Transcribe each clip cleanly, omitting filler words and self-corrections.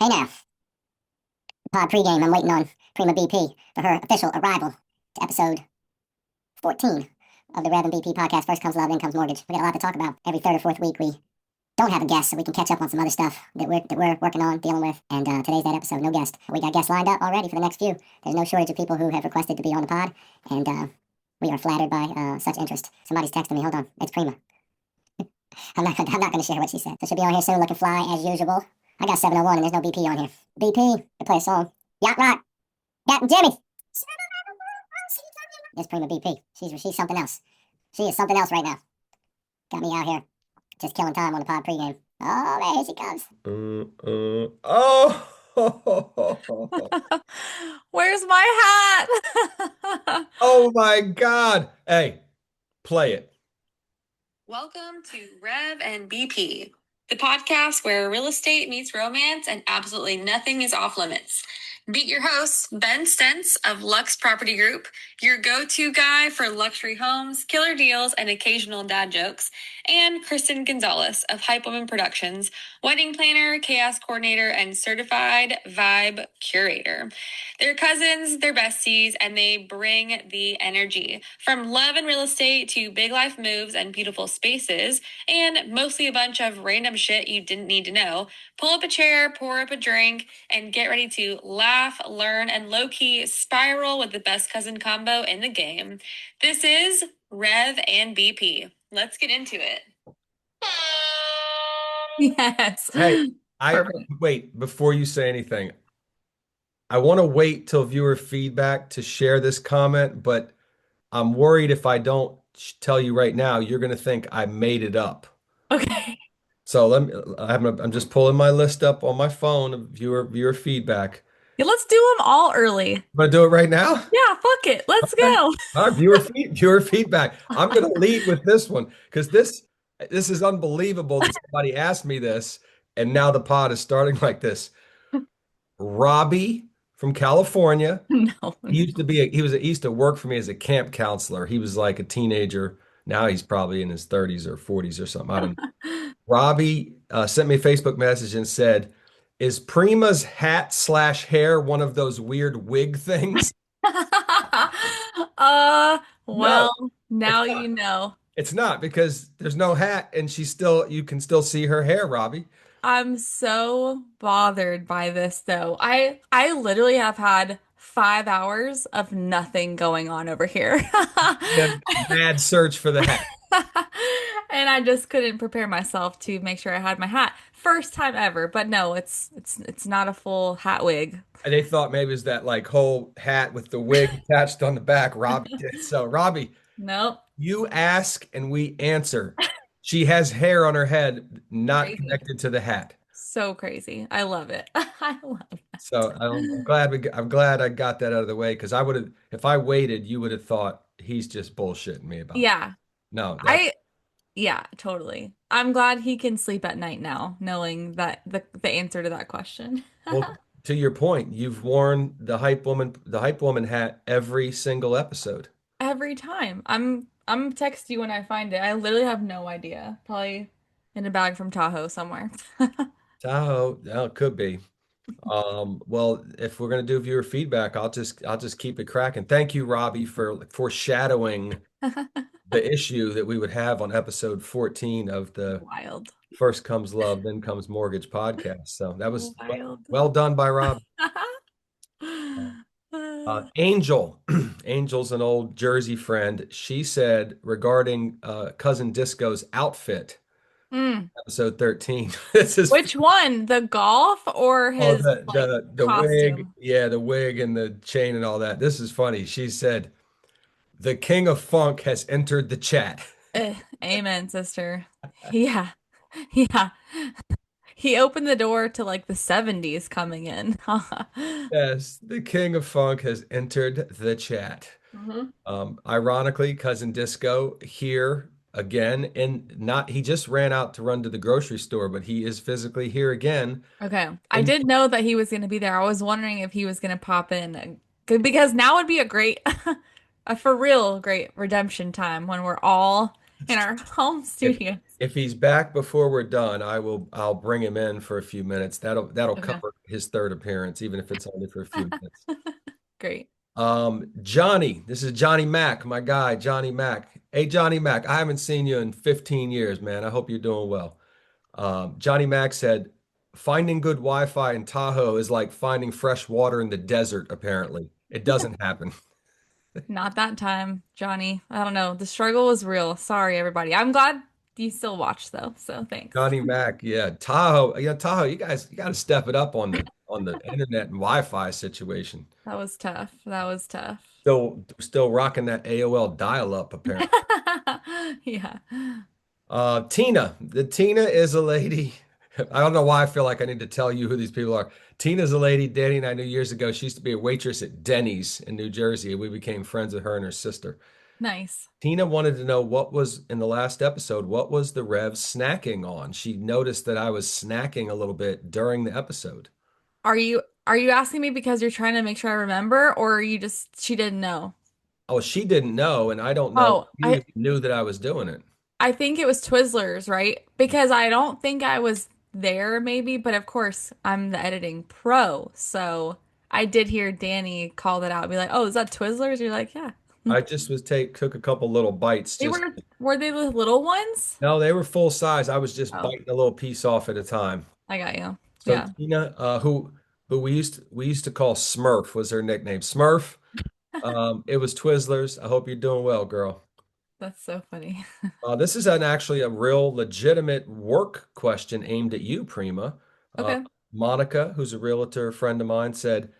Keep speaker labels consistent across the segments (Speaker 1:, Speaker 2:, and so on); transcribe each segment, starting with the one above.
Speaker 1: Hey now, pod pregame. I'm waiting on Prima BP for her official arrival to episode 14 of the Rev and BP podcast. First comes love, then comes mortgage. We got a lot to talk about. Every third or fourth week, we don't have a guest, so we can catch up on some other stuff that we're working on, dealing with. And today's that episode. No guest. We got guests lined up already for the next few. There's no shortage of people who have requested to be on the pod, and we are flattered by such interest. Somebody's texting me. Hold on, it's Prima. I'm not going to share what she said. So she'll be on here soon, looking fly as usual. I got 701 and there's no BP on here. BP, to play a song. Yacht Rock, Captain Jimmy. It's Prima BP. She's something else. She is something else right now. Got me out here just killing time on the pod pregame. Oh, there she comes.
Speaker 2: Oh,
Speaker 3: Where's my hat?
Speaker 2: oh my God. Hey, play it.
Speaker 3: Welcome to Rev and BP, the podcast where real estate meets romance and absolutely nothing is off limits. Meet your host, Ben Stentz of Lux Property Group, your go-to guy for luxury homes, killer deals, and occasional dad jokes, and Kristen Gonzalez of Hype Woman Productions, wedding planner, chaos coordinator, and certified vibe curator. They're cousins, they're besties, and they bring the energy. From love and real estate to big life moves and beautiful spaces, and mostly a bunch of random shit you didn't need to know. Pull up a chair, pour up a drink, and get ready to laugh, learn, and low-key spiral with the best cousin combo in the game. This is Rev and BP. Let's get into it. Yes.
Speaker 2: Hey,
Speaker 3: Perfect.
Speaker 2: wait, before you say anything, I want to wait till viewer feedback to share this comment, but I'm worried if I don't tell you right now, you're going to think I made it up.
Speaker 3: Okay.
Speaker 2: So I'm just pulling my list up on my phone of viewer feedback.
Speaker 3: Yeah, let's do them all early.
Speaker 2: I'm going to do it right now.
Speaker 3: Yeah, fuck it. Let's
Speaker 2: Okay.
Speaker 3: go.
Speaker 2: All right, viewer feedback. I'm going to lead with this one because this is unbelievable that somebody asked me this, and now the pod is starting like this. Robbie from California.
Speaker 3: No.
Speaker 2: He used to work for me as a camp counselor. He was like a teenager. Now he's probably in his 30s or 40s or something. I don't know. Robbie sent me a Facebook message and said, "Is Prima's hat/hair one of those weird wig things?"
Speaker 3: Well,
Speaker 2: No,
Speaker 3: now
Speaker 2: it's not.
Speaker 3: you know.
Speaker 2: It's not because there's no hat and you can still see her hair, Robbie.
Speaker 3: I'm so bothered by this though. I literally have had 5 hours of nothing going on over here.
Speaker 2: The mad search for the hat.
Speaker 3: And I just couldn't prepare myself to make sure I had my hat. First time ever, but no, it's not a full hat wig.
Speaker 2: And they thought maybe it was that like whole hat with the wig attached on the back. Robbie did. So Robbie,
Speaker 3: Nope.
Speaker 2: you ask and we answer. She has hair on her head, not
Speaker 3: Crazy.
Speaker 2: connected to the hat.
Speaker 3: So crazy. I love it. I love
Speaker 2: So I'm glad I got that out of the way because I would have, if I waited, you would have thought he's just bullshitting me about that.
Speaker 3: Yeah.
Speaker 2: No,
Speaker 3: Yeah, totally. I'm glad he can sleep at night now, knowing that the answer to that question.
Speaker 2: well, to your point, you've worn the hype woman hat every single episode.
Speaker 3: Every time. I'm text you when I find it. I literally have no idea. Probably in a bag from Tahoe somewhere.
Speaker 2: Tahoe, well, it could be. Well, if we're gonna do viewer feedback, I'll just keep it cracking. Thank you, Robbie, for foreshadowing the issue that we would have on episode 14 of the
Speaker 3: Wild.
Speaker 2: First Comes Love, Then Comes Mortgage podcast. So that was
Speaker 3: Wild.
Speaker 2: well done by Rob. Angel, Angel's an old Jersey friend. She said regarding cousin Disco's outfit,
Speaker 3: Mm.
Speaker 2: episode 13. This is
Speaker 3: Which one? The golf or
Speaker 2: oh
Speaker 3: his like
Speaker 2: the wig,
Speaker 3: costume?
Speaker 2: yeah, the wig and the chain and all that. This is funny. She said the king of funk has entered the chat.
Speaker 3: Amen, sister. Yeah. Yeah. He opened the door to like the 70s coming in.
Speaker 2: Yes, the king of funk has entered the chat.
Speaker 3: Mhm.
Speaker 2: Ironically, cousin Disco here again, and not he just ran out to run to the grocery store, but he is physically here again.
Speaker 3: Okay. I
Speaker 2: And
Speaker 3: did know that he was going to be there. I was wondering if he was going to pop in because now would be a great, a for real great redemption time when we're all in our home studios.
Speaker 2: If he's back before we're done, I'll bring him in for a few minutes. That'll
Speaker 3: Okay.
Speaker 2: cover his third appearance, even if it's only for a few minutes.
Speaker 3: Great.
Speaker 2: Johnny, this is Johnny Mack, my guy, Johnny Mack. Hey, Johnny Mack, I haven't seen you in 15 years, man. I hope you're doing well. Johnny Mack said, finding good Wi-Fi in Tahoe is like finding fresh water in the desert, apparently. It doesn't happen.
Speaker 3: Not that time, Johnny. I don't know. The struggle was real. Sorry, everybody. I'm glad you still watch though, so thanks.
Speaker 2: Johnny Mack, yeah, Tahoe, Tahoe, you got to step it up on the internet and Wi-Fi situation.
Speaker 3: That was tough. That was tough.
Speaker 2: Still rocking that AOL dial-up, apparently.
Speaker 3: Yeah.
Speaker 2: Tina is a lady. I don't know why I feel like I need to tell you who these people are. Tina's a lady Danny and I knew years ago. She used to be a waitress at Denny's in New Jersey. We became friends with her and her sister.
Speaker 3: Nice.
Speaker 2: Tina wanted to know what was in the last episode, what was the Rev snacking on? She noticed that I was snacking a little bit during the episode.
Speaker 3: Are you asking me because you're trying to make sure I remember, or are you just she didn't know?
Speaker 2: Oh, she didn't know, and I don't know if
Speaker 3: Oh,
Speaker 2: you even knew that I was doing it.
Speaker 3: I think it was Twizzlers, right? Because I don't think I was there maybe, but of course I'm the editing pro. So I did hear Danny call that out, be like, "Oh, is that Twizzlers?" You're like, "Yeah."
Speaker 2: I just was take took a couple little bites.
Speaker 3: They
Speaker 2: Just
Speaker 3: were they the little ones?
Speaker 2: no, they were full size. I was just
Speaker 3: Oh,
Speaker 2: biting a little piece off at a time.
Speaker 3: I got you.
Speaker 2: So
Speaker 3: Yeah.
Speaker 2: Tina, who we used to call Smurf was her nickname. Smurf. It was Twizzlers. I hope you're doing well, girl.
Speaker 3: That's so funny.
Speaker 2: This is actually a real legitimate work question aimed at you, Prima. Uh,
Speaker 3: Okay.
Speaker 2: Monica, who's a realtor friend of mine, said,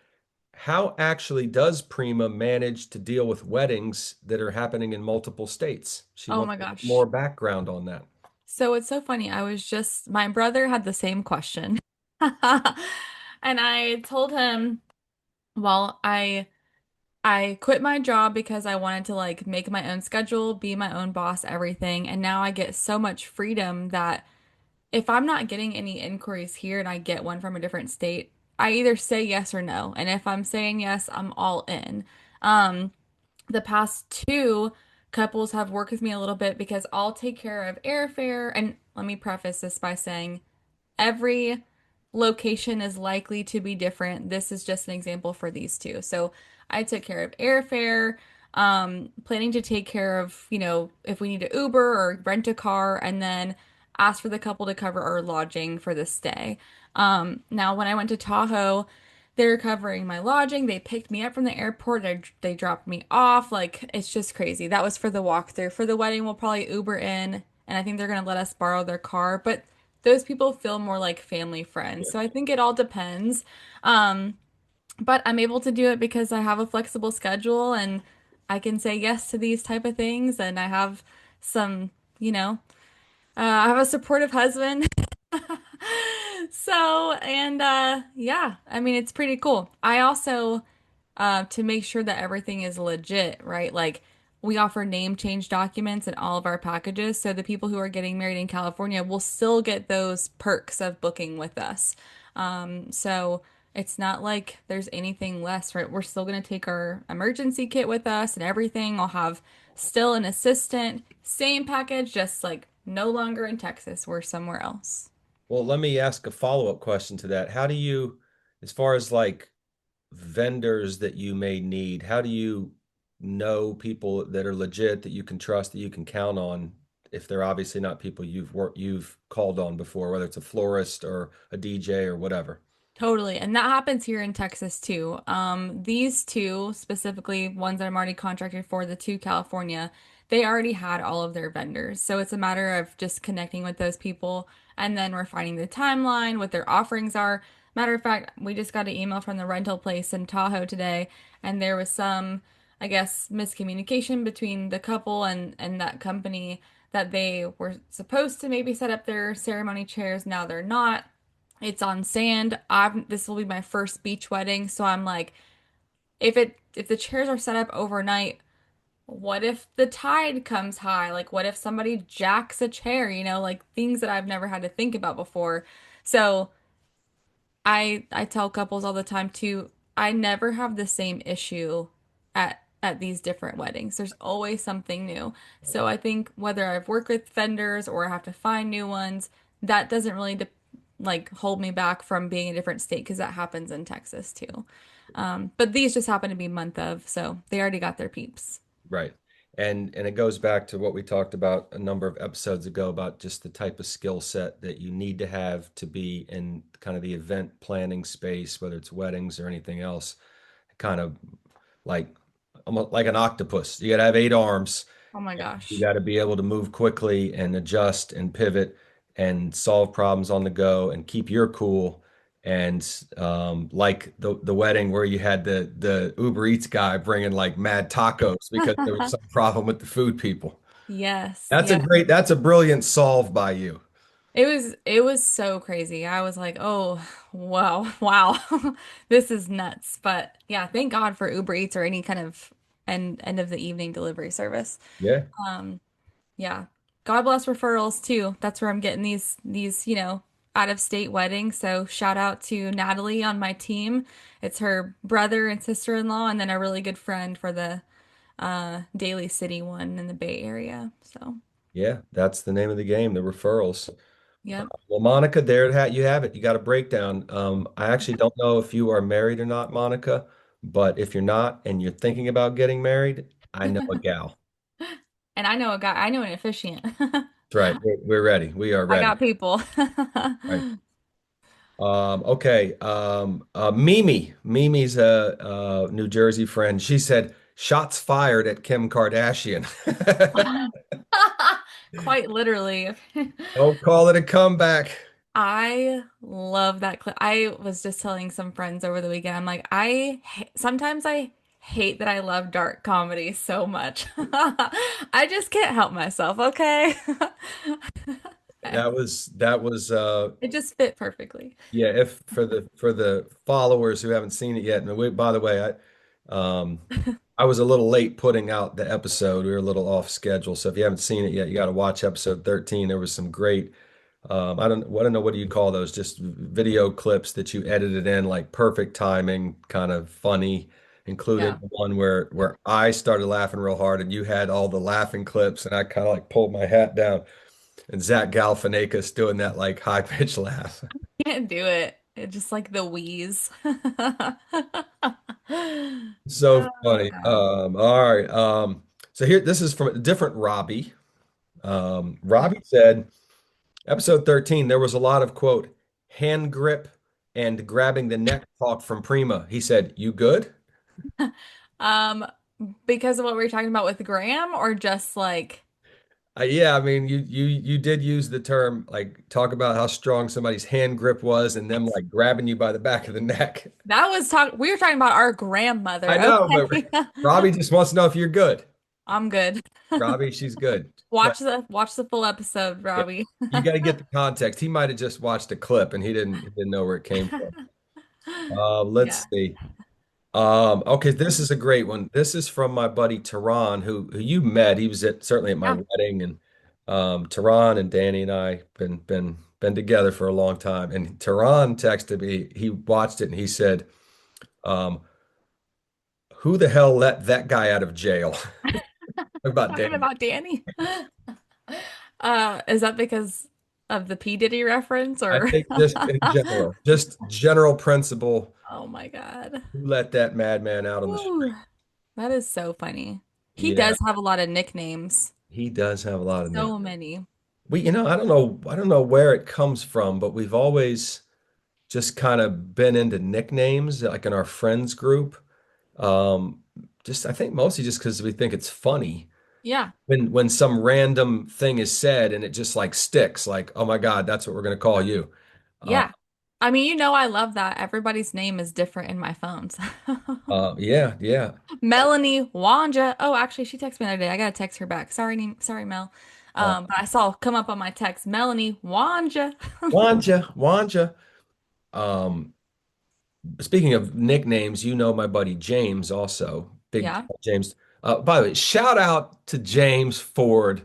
Speaker 2: "How actually does Prima manage to deal with weddings that are happening in multiple states?" She
Speaker 3: Oh
Speaker 2: wants
Speaker 3: my gosh.
Speaker 2: more background on that.
Speaker 3: So it's so funny. My brother had the same question. And I told him, well, I quit my job because I wanted to like make my own schedule, be my own boss, everything. And now I get so much freedom that if I'm not getting any inquiries here and I get one from a different state, I either say yes or no. And if I'm saying yes, I'm all in. Um, the past two couples have worked with me a little bit because I'll take care of airfare. And let me preface this by saying every location is likely to be different. This is just an example for these two. So I took care of airfare, planning to take care of, if we need to Uber or rent a car, and then ask for the couple to cover our lodging for the stay. Now, when I went to Tahoe, they're covering my lodging. They picked me up from the airport. They dropped me off. Like, it's just crazy. That was for the walkthrough. For the wedding, we'll probably Uber in, and I think they're going to let us borrow their car. But those people feel more like family friends. So I think it all depends. Um, but I'm able to do it because I have a flexible schedule and I can say yes to these type of things. And I have some, I have a supportive husband. So, and yeah, I mean, it's pretty cool. I also, to make sure that everything is legit, right? Like, we offer name change documents in all of our packages. So, the people who are getting married in California will still get those perks of booking with us. So, it's not like there's anything less, right? We're still going to take our emergency kit with us and everything. I'll have still an assistant, same package, just like no longer in Texas, we're somewhere else.
Speaker 2: Well, let me ask a follow-up question to that. How do you, as far as like vendors that you may need, how do you know people that are legit, that you can trust, that you can count on, if they're obviously not people you've called on before, whether it's a florist or a DJ or whatever?
Speaker 3: Totally. And that happens here in Texas too. These two, specifically ones that I'm already contracted for, the two California, they already had all of their vendors. So it's a matter of just connecting with those people and then refining the timeline, what their offerings are. Matter of fact, we just got an email from the rental place in Tahoe today, and there was some, I guess, miscommunication between the couple and that company that they were supposed to maybe set up their ceremony chairs. Now they're not. It's on sand. This will be my first beach wedding, so I'm like, if the chairs are set up overnight, what if the tide comes high? Like what if somebody jacks a chair, like things that I've never had to think about before. So I tell couples all the time too, I never have the same issue at
Speaker 4: at these different weddings. There's always something new. So I think whether I've worked with vendors or I have to find new ones, that doesn't really like hold me back from being in a different state because that happens in Texas too. But these just happen to be month of, so they already got their peeps.
Speaker 2: Right. And it goes back to what we talked about a number of episodes ago about just the type of skill set that you need to have to be in kind of the event planning space, whether it's weddings or anything else, kind of like almost like an octopus. You got to have 8 arms.
Speaker 4: Oh my
Speaker 2: You
Speaker 4: gosh.
Speaker 2: got to be able to move quickly and adjust and pivot and solve problems on the go and keep your cool. And like the wedding where you had the Uber Eats guy bringing like mad tacos because there was some problem with the food people.
Speaker 4: Yes,
Speaker 2: That's a
Speaker 4: yeah.
Speaker 2: great, that's a brilliant solve by you.
Speaker 4: It was so crazy. I was like, "Oh, wow. Wow. This is nuts." But yeah, thank God for Uber Eats or any kind of end of the evening delivery service.
Speaker 2: Yeah.
Speaker 4: Um, yeah. God bless referrals too. That's where I'm getting these out of state weddings. So shout out to Natalie on my team. It's her brother and sister-in-law, and then a really good friend for the Daly City one in the Bay Area. So,
Speaker 2: Yeah. That's the name of the game, the referrals.
Speaker 4: yep.
Speaker 2: Well, Monica, there you have it. You got a breakdown. I actually don't know if you are married or not, Monica, but if you're not and you're thinking about getting married, I know a gal.
Speaker 4: And I know a guy, I know an officiant.
Speaker 2: That's right. We're ready. We are
Speaker 4: I
Speaker 2: ready.
Speaker 4: got people.
Speaker 2: Right. Okay. Mimi's a New Jersey friend. She said, shots fired at Kim Kardashian.
Speaker 4: Quite literally.
Speaker 2: Don't call it a comeback.
Speaker 4: I love that clip. I was just telling some friends over the weekend. I'm like, sometimes I hate that I love dark comedy so much. I just can't help myself, okay?
Speaker 2: That was
Speaker 4: It just fit perfectly.
Speaker 2: yeah, if for the followers who haven't seen it yet, and by the way, I was a little late putting out the episode. We were a little off schedule. So if you haven't seen it yet, you got to watch episode 13. There was some great I don't know what do you call those? Just video clips that you edited in like perfect timing, kind of funny, including
Speaker 4: Yeah.
Speaker 2: the one where I started laughing real hard and you had all the laughing clips and I kind of like pulled my hat down and Zach Galifianakis doing that like high pitched laugh.
Speaker 4: Can't do it. It just like the wheeze.
Speaker 2: So
Speaker 4: Oh
Speaker 2: funny.
Speaker 4: God.
Speaker 2: All right. So here, this is from a different Robbie.
Speaker 4: Okay.
Speaker 2: Robbie said, episode 13, there was a lot of quote, hand grip and grabbing the neck talk from Prima. He said, you good?
Speaker 4: Um, because of what we were talking about with Graham, or just like
Speaker 2: Yeah, I mean, you did use the term like talk about how strong somebody's hand grip was and them like grabbing you by the back of the neck.
Speaker 4: that was we were talking about our
Speaker 2: I
Speaker 4: grandmother.
Speaker 2: know, but
Speaker 4: Okay.
Speaker 2: Robbie just wants to know if you're good.
Speaker 4: I'm good.
Speaker 2: Robbie, she's good. But
Speaker 4: Watch the full episode,
Speaker 2: yeah,
Speaker 4: Robbie.
Speaker 2: you got to get the context. He might have just watched a clip and he didn't know where it came from.
Speaker 4: Yeah.
Speaker 2: Let's see. Okay, this is a great one. This is from my buddy Tehran, who you met. He was certainly at my
Speaker 4: Yeah.
Speaker 2: wedding, and Tehran and Danny and I been together for a long time. And Tehran texted me. He watched it and he said, um, "Who the hell let that guy out of jail?" About
Speaker 4: Talking
Speaker 2: Danny.
Speaker 4: about Danny. Is that because of the P. Diddy reference
Speaker 2: I
Speaker 4: or
Speaker 2: think just in general, just general principle.
Speaker 4: Oh my God.
Speaker 2: Who let that madman out on the
Speaker 4: Woo.
Speaker 2: street?
Speaker 4: That is so funny. He
Speaker 2: Yeah,
Speaker 4: does have a lot of nicknames.
Speaker 2: he does have a lot of
Speaker 4: So
Speaker 2: nicknames.
Speaker 4: many.
Speaker 2: I don't know where it comes from, but we've always just kind of been into nicknames, like in our friends group. Um, just I think mostly just because we think it's funny
Speaker 4: Yeah.
Speaker 2: when some random thing is said and it just like sticks, like, oh my God, that's what we're gonna call you. Uh,
Speaker 4: Yeah. I mean, I love that. Everybody's name is different in my phones.
Speaker 2: yeah, yeah.
Speaker 4: Melanie Wanja. Oh, actually, she texted me the other day. I gotta text her back. Sorry, Mel.
Speaker 2: Uh,
Speaker 4: But I saw come up on my text, Melanie Wanja.
Speaker 2: Wanja. Um, Speaking of nicknames, you know my buddy James also, Big
Speaker 4: Yeah.
Speaker 2: James. By the way, shout out to James Ford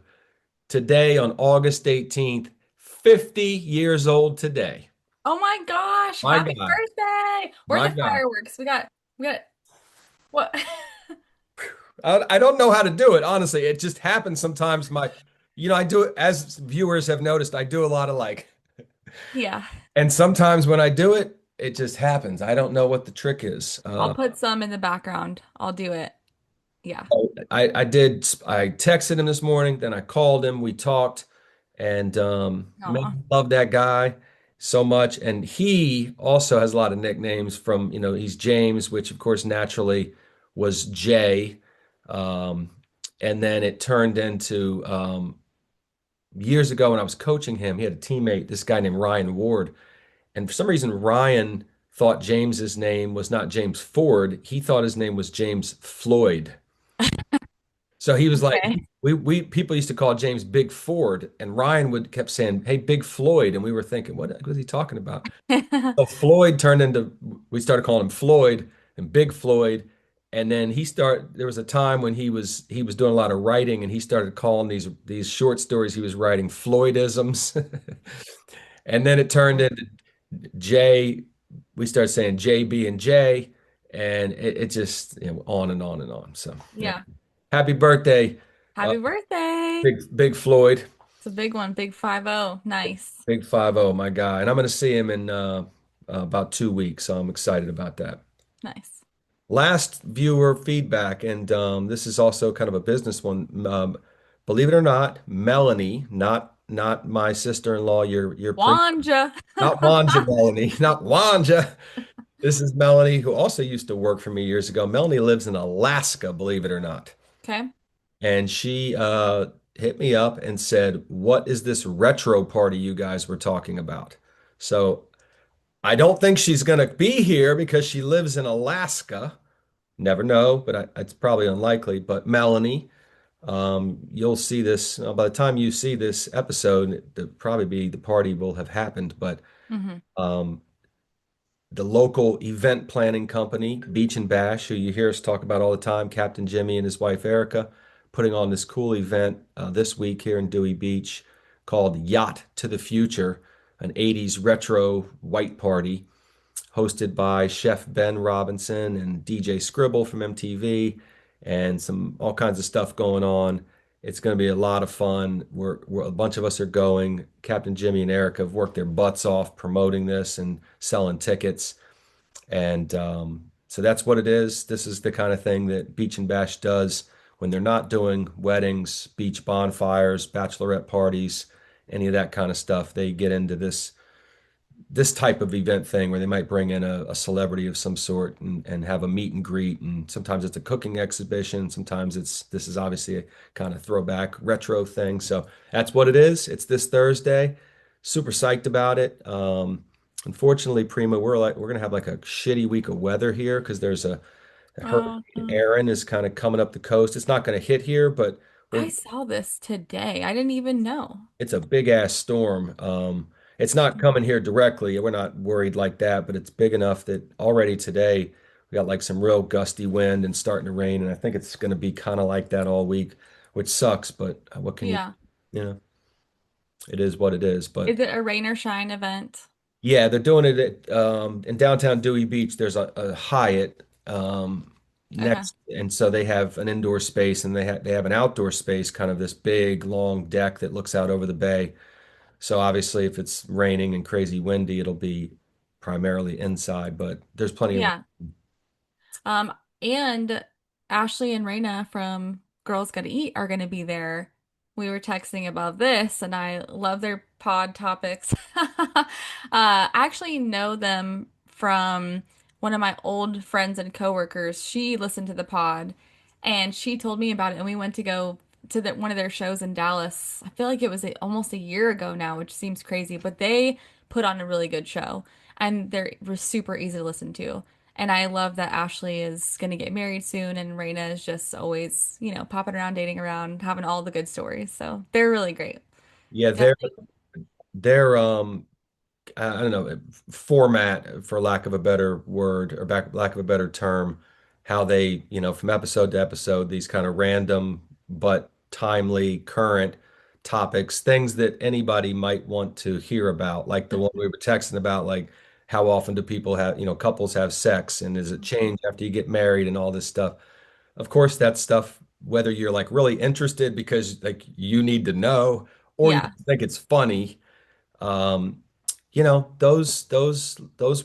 Speaker 2: today on August 18th, 50 years old today.
Speaker 4: Oh my gosh.
Speaker 2: My
Speaker 4: Happy
Speaker 2: guy,
Speaker 4: birthday. Where
Speaker 2: my
Speaker 4: are the
Speaker 2: guy.
Speaker 4: fireworks? We got what?
Speaker 2: I don't know how to do it, honestly. It just happens sometimes. I do it, as viewers have noticed, I do a lot of like,
Speaker 4: Yeah.
Speaker 2: and sometimes when I do it, it just happens. I don't know what the trick is.
Speaker 4: I'll put some in the background. I'll do it. Yeah.
Speaker 2: I texted him this morning, then I called him, we talked, and man,
Speaker 4: Aw.
Speaker 2: I love that guy so much. And he also has a lot of nicknames from, he's James, which of course naturally was Jay. Um, and then it turned into years ago when I was coaching him, he had a teammate, this guy named Ryan Ward. And for some reason, Ryan thought James's name was not James Ford. He thought his name was James Floyd. So he was like,
Speaker 4: Okay.
Speaker 2: we people used to call James Big Ford, and Ryan would kept saying, "Hey, Big Floyd," and we were thinking, what was he talking about? So Floyd turned into, we started calling him Floyd and Big Floyd, and then there was a time when he was doing a lot of writing, and he started calling these short stories he was writing Floydisms, and then it turned into J. We started saying JB and J, and it just on and on and on. So yeah.
Speaker 4: Yeah.
Speaker 2: Happy birthday, uh,
Speaker 4: Happy birthday.
Speaker 2: Big Floyd,
Speaker 4: It's a big one. Big 5-0. Nice.
Speaker 2: Big 50, my guy. And I'm going to see him in about 2 weeks. So I'm excited about that.
Speaker 4: Nice.
Speaker 2: Last viewer feedback, and this is also kind of a business one. Believe it or not, Melanie, not my sister-in-law, your
Speaker 4: Wanja.
Speaker 2: not Wanja, Melanie, not Wanja. This is Melanie, who also used to work for me years ago. Melanie lives in Alaska, believe it or not.
Speaker 4: Okay.
Speaker 2: And she hit me up and said, "What is this retro party you guys were talking about?" So I don't think she's going to be here because she lives in Alaska. Never know, but it's probably unlikely. But Melanie, you'll see this by the time you see this episode, the party will have happened. But
Speaker 4: Hmm.
Speaker 2: um, the local event planning company, Beach and Bash, who you hear us talk about all the time, Captain Jimmy and his wife Erica, putting on this cool event this week here in Dewey Beach called Yacht to the Future, an 80s retro white party hosted by Chef Ben Robinson and DJ Scribble from MTV and some all kinds of stuff going on. It's going to be a lot of fun. A bunch of us are going. Captain Jimmy and Eric have worked their butts off promoting this and selling tickets. And so that's what it is. This is the kind of thing that Beach and Bash does when they're not doing weddings, beach bonfires, bachelorette parties, any of that kind of stuff. They get into this type of event thing where they might bring in a celebrity of some sort and have a meet and greet. And sometimes it's a cooking exhibition. Sometimes this is obviously a kind of throwback retro thing. So that's what it is. It's this Thursday. Super psyched about it. Unfortunately, Prima, we're gonna have like a shitty week of weather here because there's a
Speaker 4: Oh,
Speaker 2: Hurricane Aaron is kind of coming up the coast. It's not gonna hit here, but
Speaker 4: I
Speaker 2: we're
Speaker 4: saw this today. I didn't even know.
Speaker 2: it's a big ass storm. It's not coming here directly. We're not worried like that, but it's big enough that already today we got like some real gusty wind and starting to rain, and I think it's going to be kind of like that all week, which sucks. But what can
Speaker 4: Yeah.
Speaker 2: you know, it is what it is. But
Speaker 4: Is it a rain or shine event?
Speaker 2: yeah, they're doing it in downtown Dewey Beach. There's a Hyatt
Speaker 4: Okay.
Speaker 2: next, and so they have an indoor space and they have an outdoor space, kind of this big long deck that looks out over the bay. So obviously, if it's raining and crazy windy, it'll be primarily inside, but there's plenty of.
Speaker 4: Yeah. Um, and Ashley and Raina from Girls Gotta Eat are gonna be there. We were texting about this, and I love their pod topics. I actually know them from one of my old friends and coworkers. She listened to the pod, and she told me about it, and we went to go to one of their shows in Dallas. I feel like it was almost a year ago now, which seems crazy, but they put on a really good show, and they're super easy to listen to. And I love that Ashley is going to get married soon, and Raina is just always, popping around, dating around, having all the good stories. So they're really great.
Speaker 2: Yeah,
Speaker 4: Definitely.
Speaker 2: their I don't know, format, for lack of a better word or lack of a better term, how they, from episode to episode, these kind of random but timely, current topics, things that anybody might want to hear about, like the one we were texting about, like how often do people have, couples have sex and does it change after you get married and all this stuff. of course, that stuff, whether you're like really interested because like you need to know or you
Speaker 4: Yeah.
Speaker 2: think it's funny, um, those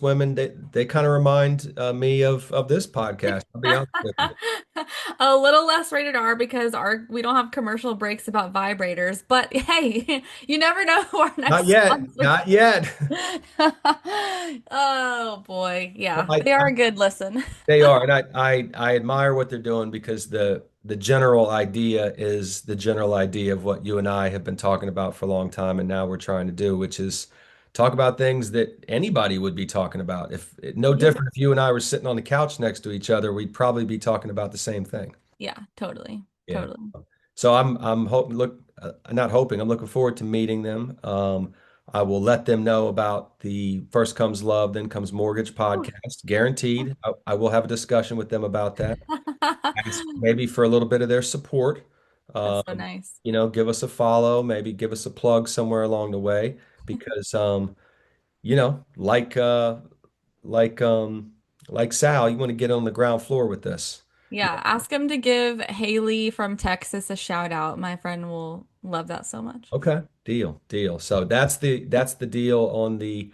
Speaker 2: women they kind of remind me of this podcast. I'll be honest with you.
Speaker 4: A little less rated R because our we don't have commercial breaks about vibrators, but hey, you never know who our
Speaker 2: Not
Speaker 4: next
Speaker 2: yet,
Speaker 4: sponsor.
Speaker 2: not yet.
Speaker 4: Oh boy, yeah,
Speaker 2: I,
Speaker 4: they are
Speaker 2: I
Speaker 4: a good listen.
Speaker 2: They are, and I admire what they're doing because the general idea is the general idea of what you and I have been talking about for a long time, and now we're trying to do, which is talk about things that anybody would be talking about. If no
Speaker 4: Yeah,
Speaker 2: different if you and I were sitting on the couch next to each other, we'd probably be talking about the same thing.
Speaker 4: yeah, totally,
Speaker 2: Yeah.
Speaker 4: totally.
Speaker 2: So I'm hoping not hoping, I'm looking forward to meeting them. I will let them know about the First Comes Love, Then Comes Mortgage
Speaker 4: Oh.
Speaker 2: podcast. Guaranteed. I will have a discussion with them about that. Ask maybe for a little bit of their support.
Speaker 4: That's so
Speaker 2: Um,
Speaker 4: nice.
Speaker 2: give us a follow, maybe give us a plug somewhere along the way because you know, like like Sal, you want to get on the ground floor with this.
Speaker 4: Yeah, ask him to give Haley from Texas a shout out. My friend will love that so much.
Speaker 2: Okay, deal. So that's the deal on the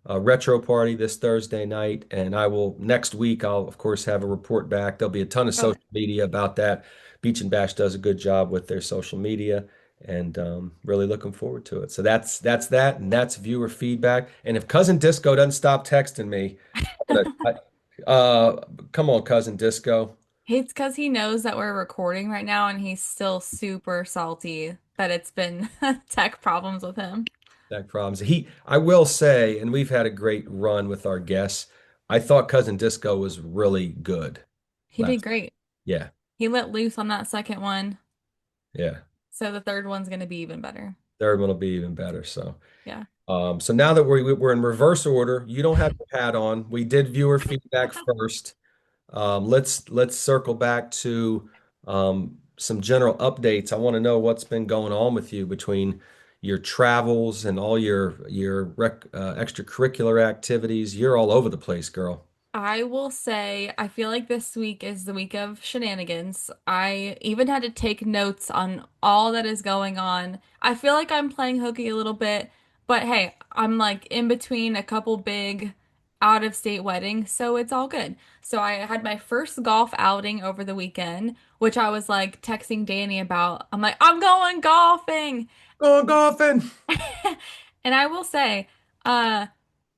Speaker 2: retro party this Thursday night, and I will next week. I'll of course have a report back. There'll be a ton of
Speaker 4: Okay.
Speaker 2: social media about that. Beach and Bash does a good job with their social media, and really looking forward to it. So that's that, and that's viewer feedback. And if Cousin Disco doesn't stop texting me, I'm gonna, come on, Cousin Disco.
Speaker 4: It's because he knows that we're recording right now and he's still super salty that it's been tech problems with him.
Speaker 2: Tech problems. I will say, and we've had a great run with our guests. I thought Cousin Disco was really good
Speaker 4: He did
Speaker 2: last.
Speaker 4: great.
Speaker 2: Yeah,
Speaker 4: He let loose on that second one,
Speaker 2: yeah.
Speaker 4: so the third one's gonna be even better.
Speaker 2: Third one will be even better. So,
Speaker 4: Yeah.
Speaker 2: so now that we're in reverse order, you don't have your hat on. We did viewer feedback first. Let's circle back to some general updates. I want to know what's been going on with you between your travels and all your extracurricular activities. You're all over the place, girl.
Speaker 4: I will say, I feel like this week is the week of shenanigans. I even had to take notes on all that is going on. I feel like I'm playing hooky a little bit, but hey, I'm like in between a couple big out of state weddings, so it's all good. So I had my first golf outing over the weekend, which I was like texting Danny about. I'm like, I'm going golfing.
Speaker 2: Going golfing.
Speaker 4: And I will say, uh,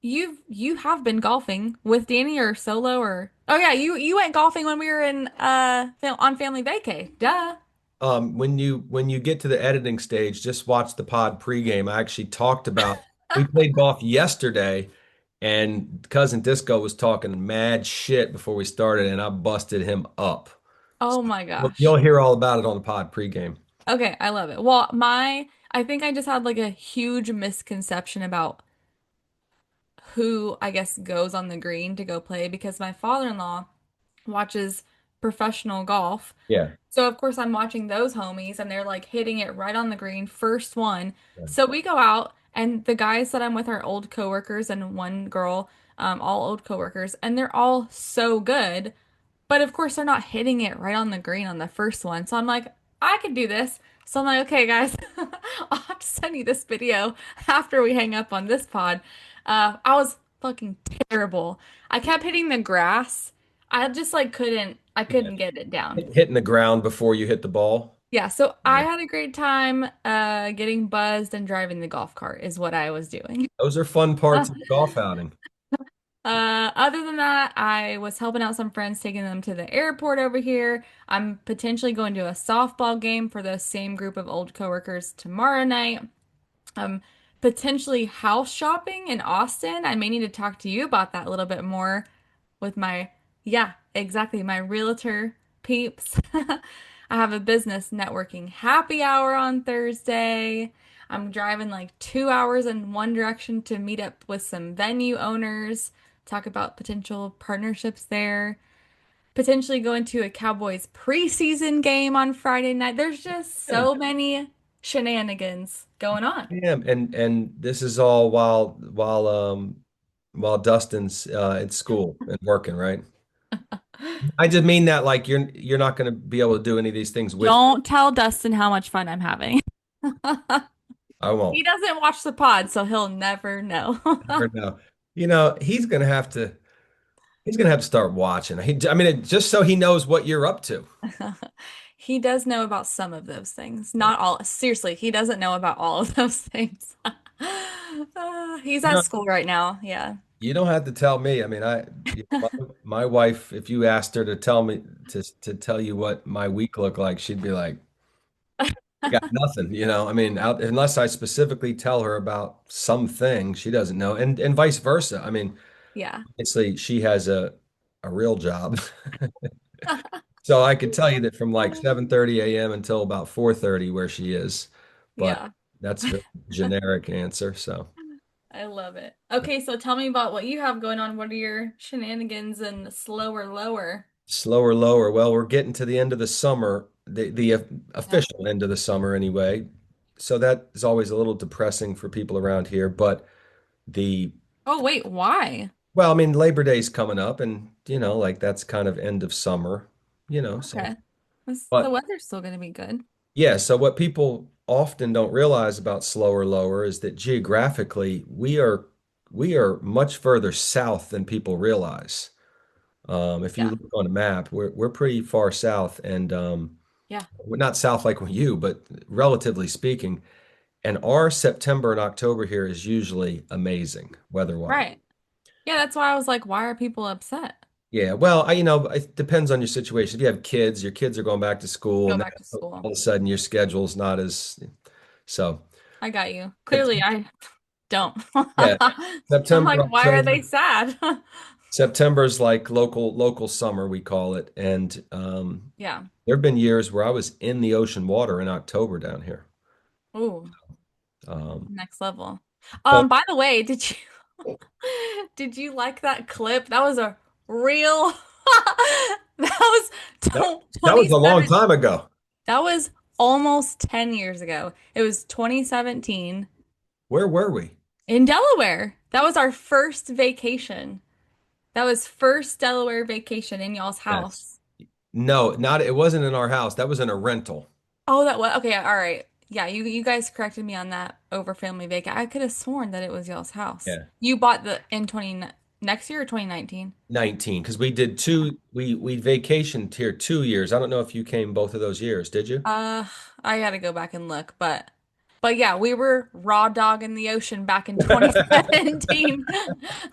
Speaker 4: you have been golfing with Danny or solo or oh yeah, you went golfing when we were in on family vacay. Duh.
Speaker 2: When you get to the editing stage, just watch the pod pregame. I actually talked about we played golf yesterday, and cousin Disco was talking mad shit before we started, and I busted him up. So
Speaker 4: Oh my
Speaker 2: you'll
Speaker 4: gosh.
Speaker 2: hear all about it on the pod pregame.
Speaker 4: Okay, I love it. Well, I think I just had like a huge misconception about who I guess goes on the green to go play because my father-in-law watches professional golf.
Speaker 2: Yeah.
Speaker 4: So of course I'm watching those homies and they're like hitting it right on the green, first one.
Speaker 2: Yeah.
Speaker 4: So we go out and the guys that I'm with are old coworkers and one girl, all old coworkers, and they're all so good. But of course, they're not hitting it right on the green on the first one. So I'm like, I could do this. So I'm like, okay, guys, I'll have to send you this video after we hang up on this pod. I was fucking terrible. I kept hitting the grass. I just like I
Speaker 2: Yeah.
Speaker 4: couldn't get it down.
Speaker 2: Hitting the ground before you hit the ball.
Speaker 4: Yeah, so I
Speaker 2: Yeah.
Speaker 4: had a great time getting buzzed and driving the golf cart is what I was doing.
Speaker 2: Those are fun parts of the golf outing.
Speaker 4: Other than that, I was helping out some friends, taking them to the airport over here. I'm potentially going to a softball game for the same group of old coworkers tomorrow night. Um, Potentially house shopping in Austin. I may need to talk to you about that a little bit more with yeah, exactly, my realtor peeps. I have a business networking happy hour on Thursday. I'm driving like 2 hours in one direction to meet up with some venue owners, talk about potential partnerships there. Potentially going to a Cowboys preseason game on Friday night. There's just
Speaker 2: Yeah.
Speaker 4: so many shenanigans going on.
Speaker 2: Yeah, and this is all while Dustin's at school and working, right? I just mean that like you're not going to be able to do any of these things with.
Speaker 4: Don't tell Dustin how much fun I'm having.
Speaker 2: I won't.
Speaker 4: He doesn't watch the pod, so he'll never know.
Speaker 2: Never know. He's gonna have to start watching. I mean, just so he knows what you're up to.
Speaker 4: He does know about some of those things.
Speaker 2: Yeah.
Speaker 4: Not all. Seriously, he doesn't know about all of those things. He's
Speaker 2: You
Speaker 4: at
Speaker 2: know,
Speaker 4: school right now. Yeah.
Speaker 2: you don't have to tell me. I mean, my wife, if you asked her to tell me to tell you what my week looked like, she'd be like, got nothing, I mean, unless I specifically tell her about something she doesn't know, and vice versa. I mean,
Speaker 4: Yeah.
Speaker 2: obviously she has a real job. So I could tell you that from like 7:30 a.m. until about 4:30 where she is, but
Speaker 4: Yeah.
Speaker 2: that's a very generic answer. So
Speaker 4: I love it. Okay, so tell me about what you have going on. What are your shenanigans and slower lower?
Speaker 2: slower, lower. Well, we're getting to the end of the summer, the
Speaker 4: Yeah.
Speaker 2: official end of the summer anyway. So that is always a little depressing for people around here. But the
Speaker 4: Oh, wait, why?
Speaker 2: well, I mean, Labor Day's coming up, and like that's kind of end of summer, so.
Speaker 4: Okay. The
Speaker 2: But
Speaker 4: weather's still gonna be good.
Speaker 2: yeah, so what people often don't realize about slower lower is that geographically we are much further south than people realize. If you
Speaker 4: Yeah.
Speaker 2: look on a map, we're pretty far south, and
Speaker 4: Yeah.
Speaker 2: we're not south like you, but relatively speaking. And our September and October here is usually amazing weather-wise.
Speaker 4: Right. Yeah, that's why I was like, why are people upset?
Speaker 2: Yeah, well, it depends on your situation. If you have kids, your kids are going back to school,
Speaker 4: Go
Speaker 2: and then
Speaker 4: back to
Speaker 2: all
Speaker 4: school.
Speaker 2: of a sudden your schedule's not as so.
Speaker 4: I got you. Clearly,
Speaker 2: Sept-
Speaker 4: I don't.
Speaker 2: Yeah,
Speaker 4: I'm
Speaker 2: September,
Speaker 4: like, why are they
Speaker 2: October.
Speaker 4: sad?
Speaker 2: September's like local summer, we call it. And
Speaker 4: Yeah.
Speaker 2: there have been years where I was in the ocean water in October down here.
Speaker 4: Ooh,
Speaker 2: Um,
Speaker 4: next level.
Speaker 2: but
Speaker 4: By the way, did you did you like that clip? That was a real that was
Speaker 2: that, that was a long
Speaker 4: 27.
Speaker 2: time ago.
Speaker 4: That was almost 10 years ago. It was 2017
Speaker 2: Where were we?
Speaker 4: in Delaware. That was our first vacation. That was first Delaware vacation in y'all's
Speaker 2: Yes.
Speaker 4: house.
Speaker 2: No, it wasn't in our house. That was in a rental.
Speaker 4: Oh, that was okay. All right. Yeah, you guys corrected me on that over family vacation. I could have sworn that it was y'all's house.
Speaker 2: Yeah.
Speaker 4: You bought the in 20 next year or 2019?
Speaker 2: 19, because we did we vacationed here 2 years. I don't know if you came both of those years, did you?
Speaker 4: Uh, I gotta go back and look, but yeah, we were raw dog in the ocean back in 2017.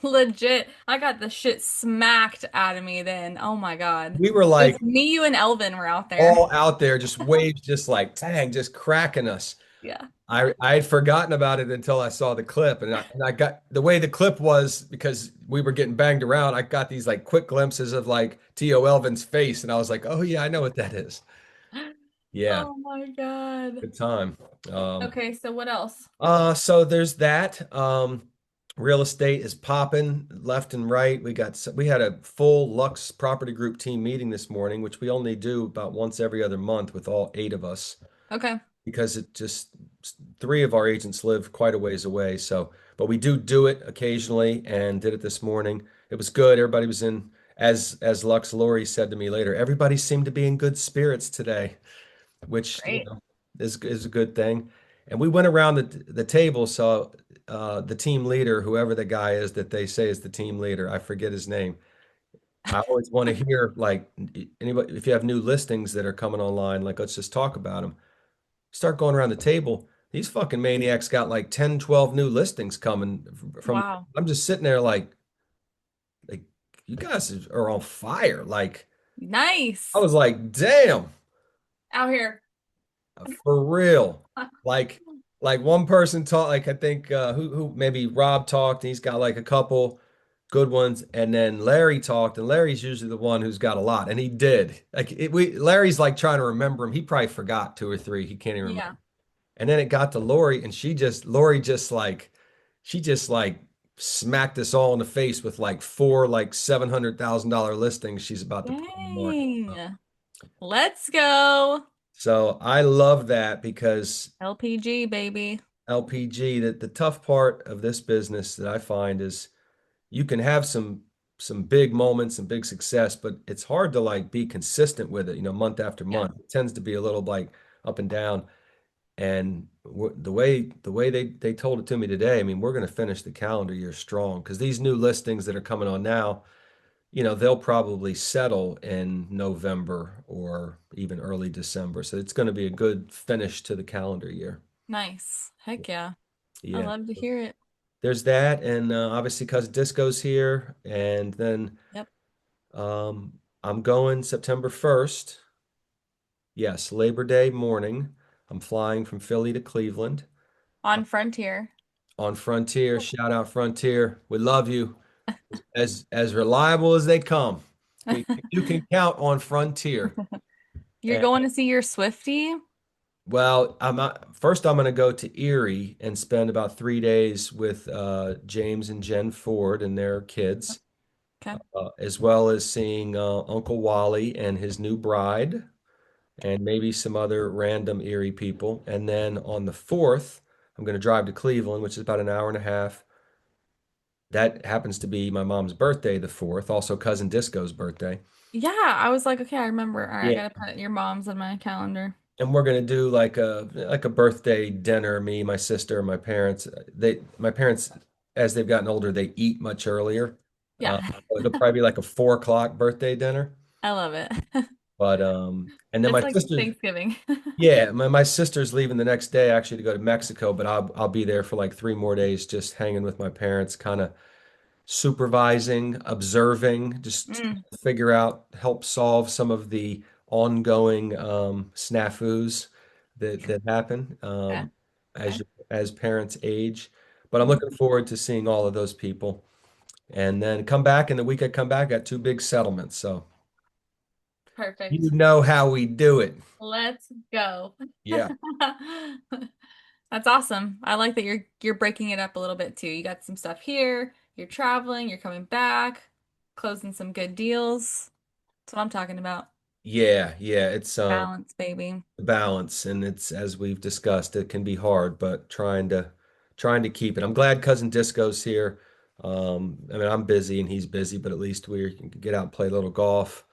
Speaker 4: Legit. I got the shit smacked out of me then. Oh my God.
Speaker 2: We were
Speaker 4: It was
Speaker 2: like
Speaker 4: me, you, and Elvin were out there.
Speaker 2: all out there, just waves, just like dang, just cracking us.
Speaker 4: Yeah.
Speaker 2: I had forgotten about it until I saw the clip, and I got the way the clip was because we were getting banged around. I got these like quick glimpses of like T.O. Elvin's face, and I was like, oh yeah, I know what that is. Yeah,
Speaker 4: Oh my God.
Speaker 2: good time. Um,
Speaker 4: Okay, so what else?
Speaker 2: so there's that. Real estate is popping left and right. We had a full Lux Property Group team meeting this morning, which we only do about once every other month with all 8 of us
Speaker 4: Okay.
Speaker 2: because it just 3 of our agents live quite a ways away. So, but we do it occasionally and did it this morning. It was good. Everybody was in, as Lux Lori said to me later, everybody seemed to be in good spirits today, which
Speaker 4: Great.
Speaker 2: is a good thing. And we went around the table. So the team leader, whoever the guy is that they say is the team leader, I forget his name. I always want to hear like anybody if you have new listings that are coming online, like let's just talk about them. Start going around the table. These fucking maniacs got like 10, 12 new listings coming from.
Speaker 4: Wow.
Speaker 2: I'm just sitting there like you guys are on fire. Like I
Speaker 4: Nice.
Speaker 2: was like, damn.
Speaker 4: Out here.
Speaker 2: For real. Like like one person talked, like I think who maybe Rob talked, and he's got like a couple good ones, and then Larry talked, and Larry's usually the one who's got a lot, and he did. Larry's like trying to remember him. He probably forgot 2 or 3. He can't even remember.
Speaker 4: Yeah.
Speaker 2: And then it got to Lori, and Lori she just like smacked us all in the face with like 4 like $700,000 listings she's about to put on the market.
Speaker 4: Dang. Let's go.
Speaker 2: So I love that because
Speaker 4: LPG, baby.
Speaker 2: LPG, that the tough part of this business that I find is you can have some some big moments and big success, but it's hard to like be consistent with it, month after
Speaker 4: Yeah.
Speaker 2: month. It tends to be a little like up and down. And the way they told it to me today, I mean, we're going to finish the calendar year strong because these new listings that are coming on now, they'll probably settle in November or even early December. So it's going to be a good finish to the calendar year.
Speaker 4: Nice. Heck yeah. I
Speaker 2: Yeah.
Speaker 4: love to hear it.
Speaker 2: There's that. And obviously, because Disco's here. And then
Speaker 4: Yep.
Speaker 2: I'm going September 1st. Yes, Labor Day morning. I'm flying from Philly to Cleveland
Speaker 4: On Frontier.
Speaker 2: on Frontier. Shout out Frontier. We love you. As reliable as they come. You can count on Frontier.
Speaker 4: You're going to see your Swiftie?
Speaker 2: Well, first I'm going to go to Erie and spend about 3 days with James and Jen Ford and their kids,
Speaker 4: Okay.
Speaker 2: as well as seeing Uncle Wally and his new bride, and maybe some other random Erie people. And then on the 4th, I'm going to drive to Cleveland, which is about an hour and a half. That happens to be my mom's birthday, the 4th, also cousin Disco's birthday.
Speaker 4: Yeah, I was like, okay, I remember. All right, I
Speaker 2: Yeah.
Speaker 4: gotta put your mom's on my calendar.
Speaker 2: And we're gonna do like a birthday dinner, me, my sister, my parents. My parents, as they've gotten older, they eat much earlier.
Speaker 4: Yeah,
Speaker 2: It'll probably be like a 4 o'clock birthday dinner.
Speaker 4: I love it.
Speaker 2: But and then
Speaker 4: It's
Speaker 2: my
Speaker 4: like
Speaker 2: sister,
Speaker 4: Thanksgiving.
Speaker 2: yeah, my sister's leaving the next day actually to go to Mexico, but I'll be there for like 3 more days, just hanging with my parents, kind of supervising, observing, just
Speaker 4: Mm,
Speaker 2: figure out, help solve some of the ongoing snafus that happen
Speaker 4: okay, okay.
Speaker 2: as parents age. But I'm
Speaker 4: Mm,
Speaker 2: looking forward to seeing all of those people. And then come back, and the week I come back, I got 2 big settlements. So you
Speaker 4: perfect.
Speaker 2: know how we do it.
Speaker 4: Let's go.
Speaker 2: Yeah.
Speaker 4: That's awesome. I like that you're breaking it up a little bit too. You got some stuff here, you're traveling, you're coming back, closing some good deals. That's what I'm talking about.
Speaker 2: Yeah, yeah, it's
Speaker 4: Balance, baby.
Speaker 2: balance, and it's as we've discussed, it can be hard, but trying to keep it. I'm glad cousin Disco's here. I mean, I'm busy and he's busy, but at least we can get out and play a little golf.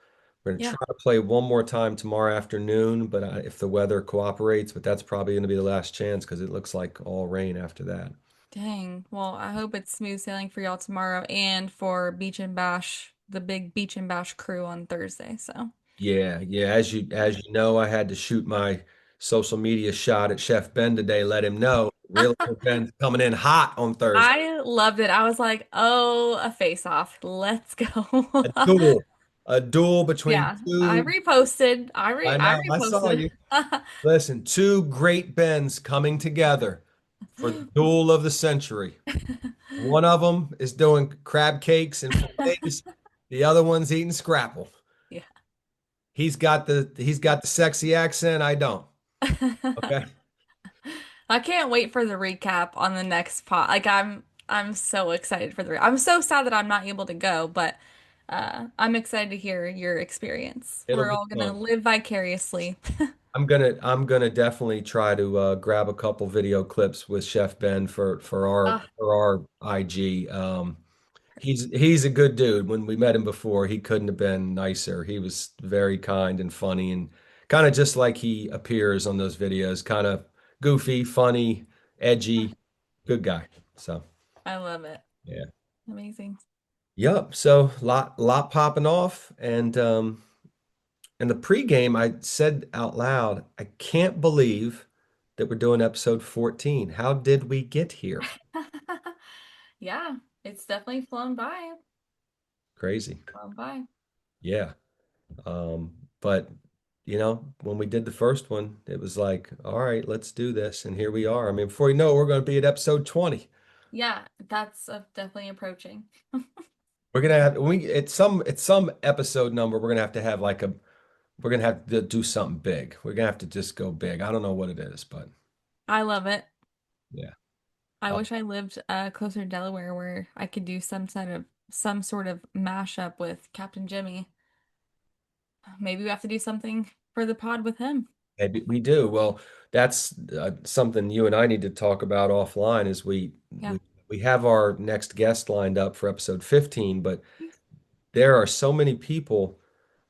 Speaker 2: We're gonna
Speaker 4: Yeah.
Speaker 2: try to play one more time tomorrow afternoon, but if the weather cooperates, but that's probably going to be the last chance because it looks like all rain after that.
Speaker 4: Dang. Well, I hope it's smooth sailing for y'all tomorrow and for Beach and Bash, the big Beach and Bash crew on Thursday. So,
Speaker 2: Yeah, yeah. As you know, I had to shoot my social media shot at Chef Ben today. Let him know real Ben's coming in hot on Thursday.
Speaker 4: I loved it. I was like, oh, a face off. Let's go.
Speaker 2: A duel, a duel between
Speaker 4: Yeah, I
Speaker 2: two.
Speaker 4: reposted.
Speaker 2: I
Speaker 4: I
Speaker 2: know, I saw
Speaker 4: reposted.
Speaker 2: you. Listen, two great Bens coming together for the duel of the century. One of them is doing crab cakes and fillets. The other one's eating scrapple.
Speaker 4: Yeah.
Speaker 2: He's got the sexy accent. I don't. Okay.
Speaker 4: I can't wait for the recap on the next pot. Like I'm so excited for I'm so sad that I'm not able to go, but I'm excited to hear your experience.
Speaker 2: It'll
Speaker 4: We're
Speaker 2: be
Speaker 4: all gonna
Speaker 2: fun.
Speaker 4: live vicariously.
Speaker 2: I'm gonna definitely try to grab a couple video clips with Chef Ben
Speaker 4: Ah,
Speaker 2: for our IG. He's a good dude. When we met him before, he couldn't have been nicer. He was very kind and funny and kind of just like he appears on those videos, kind of goofy, funny, edgy, good guy. So
Speaker 4: I love it.
Speaker 2: yeah.
Speaker 4: Amazing.
Speaker 2: Yep. So lot popping off and in the pregame, I said out loud, I can't believe that we're doing episode 14. How did we get here?
Speaker 4: Yeah, it's definitely flown by.
Speaker 2: Crazy.
Speaker 4: Flown by.
Speaker 2: Yeah. But when we did the first one, it was like, all right, let's do this. And here we are. I mean, before you know it, we're going to be at episode 20.
Speaker 4: Yeah, that's definitely approaching.
Speaker 2: We're gonna have we at some episode number, we're gonna have to have we're gonna have to do something big. We're gonna have to just go big. I don't know what it is, but
Speaker 4: I love it.
Speaker 2: yeah.
Speaker 4: I
Speaker 2: Uh,
Speaker 4: wish I lived closer to Delaware where I could do some sort of mashup with Captain Jimmy. Maybe we have to do something for the pod with him.
Speaker 2: Maybe we do. Well, that's something you and I need to talk about offline is
Speaker 4: Yeah.
Speaker 2: we have our next guest lined up for episode 15, but there are so many people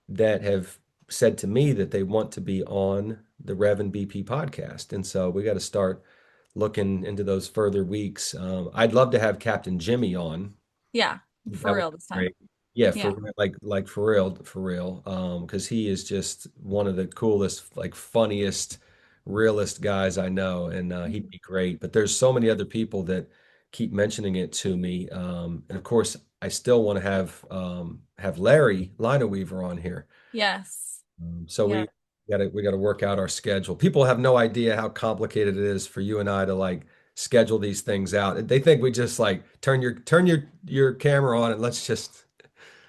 Speaker 2: that have said to me that they want to be on the Rev and BP podcast. And so we got to start looking into those further weeks. I'd love to have Captain Jimmy on.
Speaker 4: Yeah, for
Speaker 2: That would
Speaker 4: real
Speaker 2: be
Speaker 4: this time.
Speaker 2: great. Yeah,
Speaker 4: Yeah.
Speaker 2: like for real. Because he is just one of the coolest, like funniest, realest guys I know, and he'd
Speaker 4: Mhm.
Speaker 2: be great. But there's so many other people that keep mentioning it to me, and of course, I still want to have Larry Weaver on here.
Speaker 4: Yes.
Speaker 2: So
Speaker 4: Yeah.
Speaker 2: we gotta work out our schedule. People have no idea how complicated it is for you and I to like schedule these things out. They think we just like turn your camera on and let's just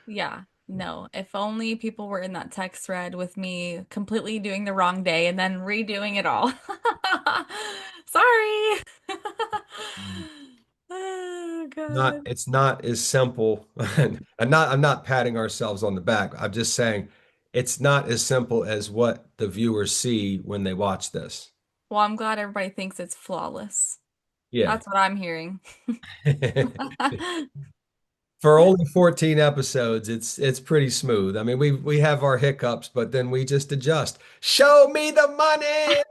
Speaker 4: Yeah. No, if only people were in that text thread with me completely doing the wrong day and then redoing it all. Sorry. Oh,
Speaker 2: not
Speaker 4: God.
Speaker 2: it's not as simple. And I'm not patting ourselves on the back. I'm just saying it's not as simple as what the viewers see when they watch this.
Speaker 4: Well, I'm glad everybody thinks it's flawless.
Speaker 2: Yeah.
Speaker 4: That's what I'm hearing.
Speaker 2: For only 14 episodes, it's pretty smooth. I mean, we have our hiccups, but then we just adjust. Show me the money.